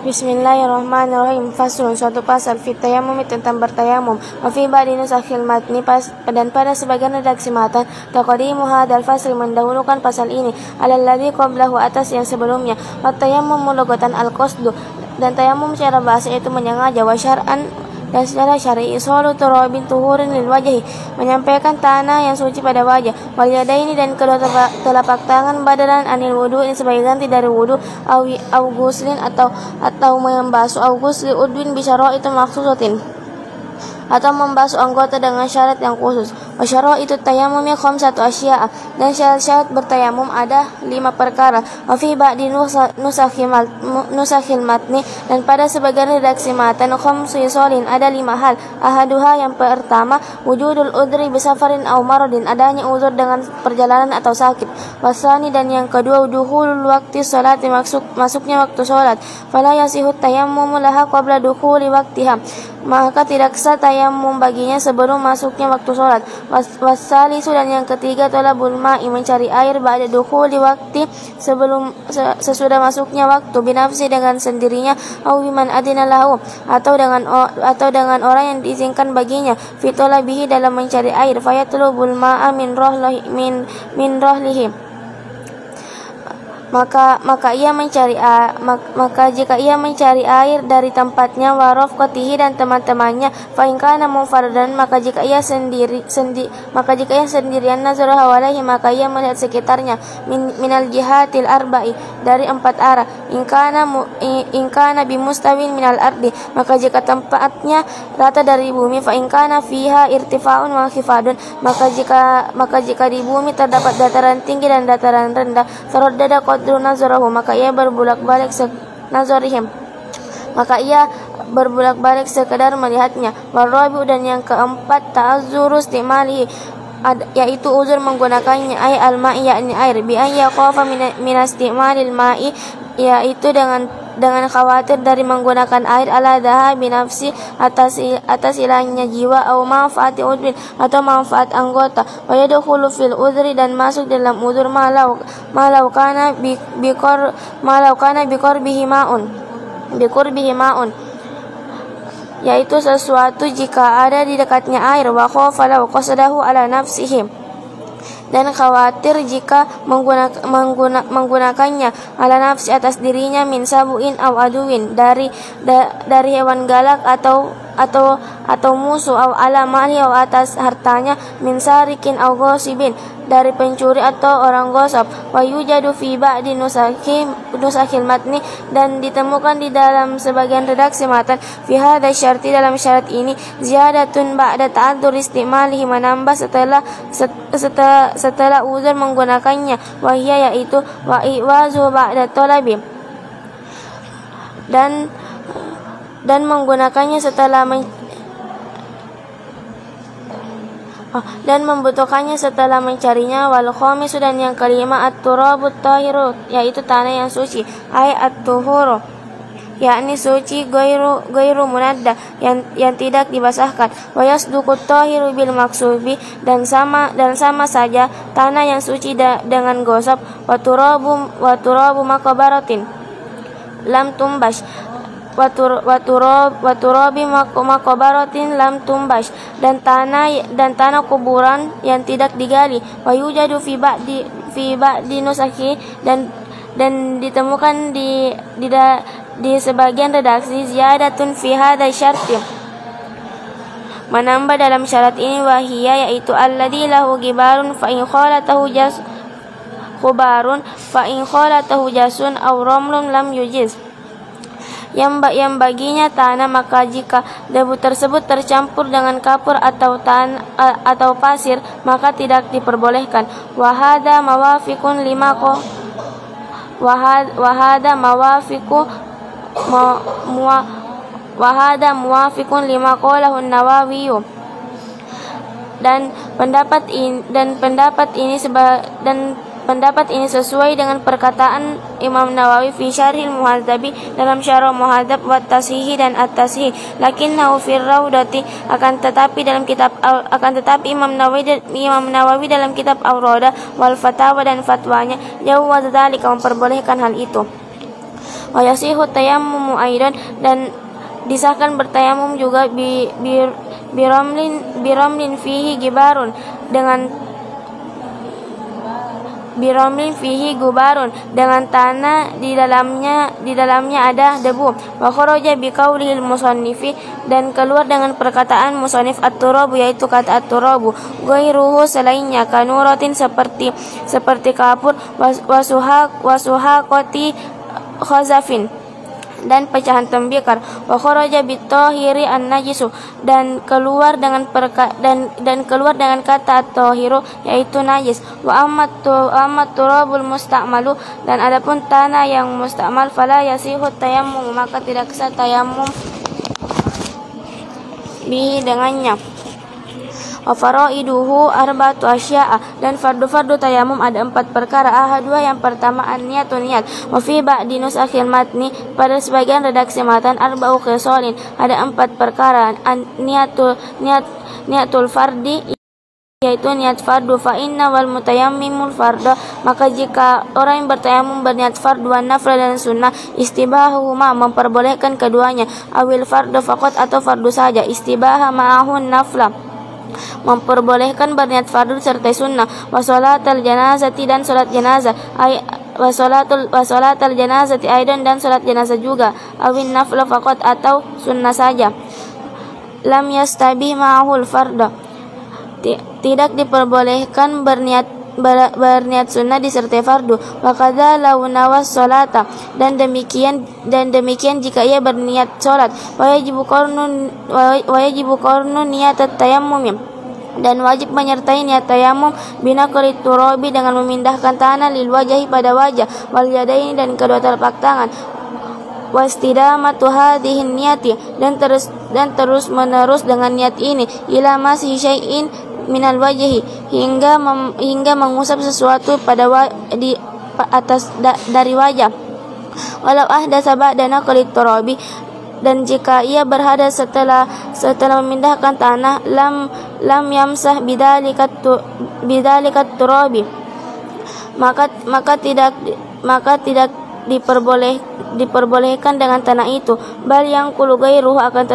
Bismillahirrahmanirrahim. Faslun, suatu pasal fit tayamum tentang bertayamum. Wa fi ba'di nusakhil matni dan pada sebagian redaksi matan taqdimu hadzal fasl mendahulukan pasal ini alal ladzi qablahu atas yang sebelumnya. Wa tayammum lugatan al-qasdu dan tayamum secara bahasa itu menyengaja, wa syar'an dan secara syar'i isalu turabin tuhurin lil wajhi menyampaikan tanah yang suci pada wajah, wal yadaini dan kedua telapak tangan badalan anil wudu ini sebagai ganti dari wudu, au guslin atau membasuh, au gusli udwin bisyara itu maksusatin atau membasuh anggota dengan syarat yang khusus. Wa syaraitu tayammum khamsatu asya'a dan syarat bertayamum ada 5 perkara. Wa fi ba'di nusakhil matni dan pada sebagian redaksi matan khamsu isolin ada 5 hal. Ahaduha yang pertama wujudul udri bisafarin aw maradin adanya uzur dengan perjalanan atau sakit. Wasani dan yang kedua dukhulul waqti sholati masuknya waktu salat. Fala yasihu tayammum laha qabla dukhuli waqtiha maka tidak sah tayamum baginya sebelum masuknya waktu sholat. Wassalisu dan yang ketiga talabul ma'i mencari air ba'da dukhuli waqti sesudah masuknya waktu binafsi dengan sendirinya au biman adina lahu atau dengan orang yang diizinkan baginya fi talabihi dalam mencari air fayatlubul ma'a min rahlihi maka jika ia mencari air dari tempatnya warof kotihi dan teman-temannya fa in kana munfaridan maka jika ia sendirian nazara hawalaihi maka ia melihat sekitarnya minal jihatil arba'i dari 4 arah in kana bimustawin minal ardi maka jika tempatnya rata dari bumi fa in kana fiha irtifaun wa khifadun maka jika di bumi terdapat dataran tinggi dan dataran rendah taraddada nazarahu maka ia berbulak-balik sekedar melihatnya. Warabi'u dan yang keempat ta'azzuru istimalihi yaitu uzur menggunakannya ay al-ma'i yakni air bi an yaqafa min istimalil ma'i yaitu dengan khawatir dari menggunakan air ala dhahabi nafsi atas hilangnya jiwa atau manfaat udwin atau manfaat anggota wa yadkhulu fil udhri dan masuk dalam uzur malau kana biqurbihi ma'un yaitu sesuatu jika ada di dekatnya air wa khafa law qasadahu ala nafsihi dan khawatir jika menggunakannya ala nafsi atas dirinya min sabuin aw aduwin dari hewan galak atau musuh aw ala mali aw atas hartanya min sarikin aw ghasibin dari pencuri atau orang gosip. Wa yujadu fi ba'di nusakhil matni dan ditemukan di dalam sebagian redaksi matan fi hadza syarti dalam syarat ini ziyadatun ba'da ta'addur istimalihi menambah setelah uzur menggunakannya wa hiya yaitu wa iwazu ba'da talabi dan menggunakannya dan membutuhkannya setelah mencarinya. Wal khamisu dan yang kelima at-turabut tahiru yaitu tanah yang suci ay at-tuhuru yakni suci gairu munadda yang tidak dibasahkan. Wa yasduqut tahiru bil maksubi dan sama saja tanah yang suci dengan gosok. Wa turabu maqbaratin lam tumbash wa turabi maqbaratin lam tumbash dan tanah kuburan yang tidak digali. Wa yujadu fi ba'di nusakhi dan ditemukan di sebagian redaksi ziyadatun fi hadza syarti menambah dalam syarat ini wahiyya yaitu alladzi lahu gibarun fa in khalatahu jasun aw ramlun lam yujiz yang baginya tanah maka jika debu tersebut tercampur dengan kapur atau pasir maka tidak diperbolehkan. Wahada mawafiqun lima qalahu an-Nawawi dan pendapat ini sesuai dengan perkataan Imam Nawawi fi Syarhil Muhadzabi dalam Syarah Muhadzab wa Tashihi dan At-Tashih. Lakinnahu fir Raudati akan tetapi Imam Nawawi dalam kitab Ar-Raudah wal Fatawa dan fatwanya jawaz dzalika memperbolehkan hal itu. wa yasihu tayammumu aidan, dan disahkan bertayamum juga biramlin fihi gibarun, dengan tanah di dalamnya ada debu. Wa kharaja bi qaulil musannifi, dan keluar dengan perkataan musannif at-turabu, yaitu kata at-turabu, ghairuhu selainnya, kanuratin seperti kapur, wasuhaqati khazafin, dan pecahan tembikar. Wa kharaja bitahiri an-najisu, dan keluar dengan kata at-tahiru, yaitu najis. Wa amma turabul musta'malu, dan adapun tanah yang musta'mal, fala yasihu tayammum, maka tidak sah tayamum bihi dengannya. Wa faraiduhu arba'atu asya'a, dan fardu-fardu tayamum ada 4 perkara. Ahadua, yang pertama, an-niyatu, niat. Wa fi ba'di nusakhil matni, pada sebagian redaksi matan, arba'u khisalin, ada 4 perkara. Niatul fardi, yaitu niat fardu. Fa inna wal mutayammimul farda, maka jika orang yang bertayamum berniat fardu, wan nafla, dan sunnah, istibahahuma, memperbolehkan keduanya. Awil fardu faqat, atau fardu saja. Istibaha ma'ahun nafla, memperbolehkan berniat fardu serta sunnah. Wa sholatul janazati, dan salat jenazah. Wa sholatul janazati aidan, dan salat jenazah juga. Awin nafla faqat, atau sunnah saja. Lam yastabi ma'ahul farda, tidak diperbolehkan berniat sunnah disertai fardu. Wa kadza law nawas sholata, dan demikian jika ia berniat salat. Wa yajibu qarnun niat tayammum, dan wajib menyertai niat tayamum binaqli turabi, dengan memindahkan tanah, lil wajhi, pada wajah, wal yadaini, dan kedua telapak tangan. Wastidamatu hadhihi niyati, dan terus menerus dengan niat ini, ila masih syai'in minal wajhi, hingga mengusap sesuatu dari wajah. Walau ahdatsa ba'da naqli turabi, dan jika ia berhadas setelah memindahkan tanah, lam yamsah bidzalikat turabi, maka tidak diperbolehkan dengan tanah itu. Bal yang qulu ghairuhu, akan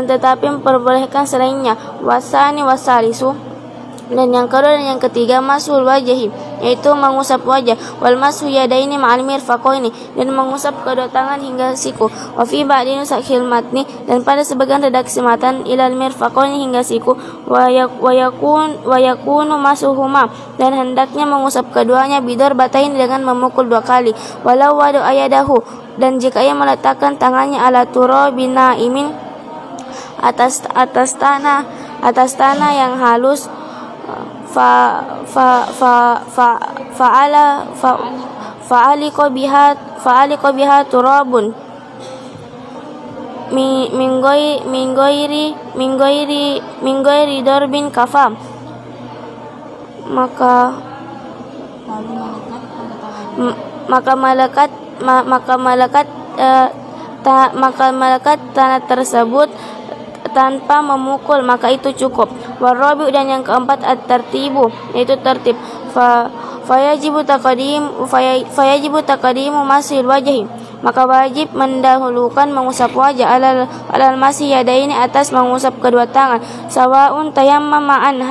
tetapi memperbolehkan selainnya. Wasani wasalisu, dan yang kedua dan yang ketiga, masul wajhi, yaitu mengusap wajah. Wal masu yadaini ma'al mirfaqaini, dan mengusap kedua tangan hingga siku. Wa fi ba'di nusakhil matni, dan pada sebagian redaksi matan, ilal mirfaqaini, hingga siku. Wa yakunu masuhuma, dan hendaknya mengusap keduanya, bidor batain, dengan memukul 2 kali. Walau wadu ayadahu, dan jika ia meletakkan tangannya ala turabi na'imin, atas tanah yang halus, fa'aliqa biha turabun min ghairi darbin kafa, maka melekat tanah tersebut tanpa memukul, maka itu cukup. Warabi, dan yang keempat, at-tartibu, yaitu tertib. Fayajibu taqdimu masil wajhi, maka wajib mendahulukan mengusap wajah, alal masih yadaini, atas mengusap kedua tangan. Sawaun tayammama an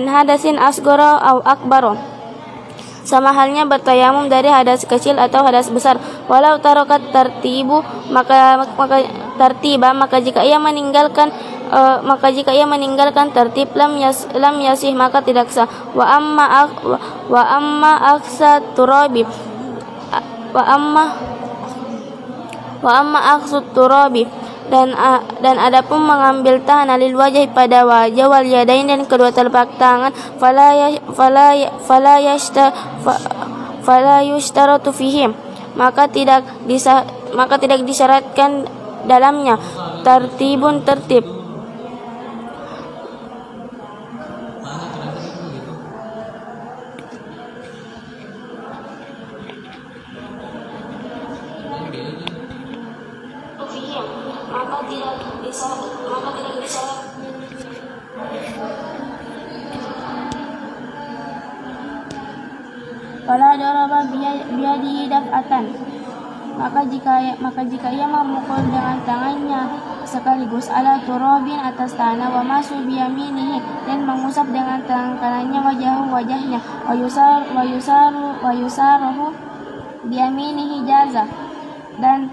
hadasin asgara au akbaro, sama halnya bertayamum dari hadas kecil atau hadas besar. Walau tarokat tartibu, maka jika ia meninggalkan tertib, lam yasih, maka tidak sah. Wa amma aksa turabi, dan adapun mengambil tanah lil wajah, pada wajah, wal yadain, dan kedua telapak tangan, fala yushtaratu fihim, maka tidak disyaratkan dalamnya tertibun, tertib. daraba biyadihi daf'atan, maka jika ia memukul dengan tangannya sekaligus ala turabin atas tanah, wa masu biyaminihi, dan mengusap dengan tangan kanannya wajahnya, wa yusaruhu biyaminihi jaza, dan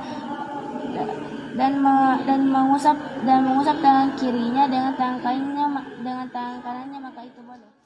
mengusap tangan kirinya dengan tangan kanannya, maka itu boleh.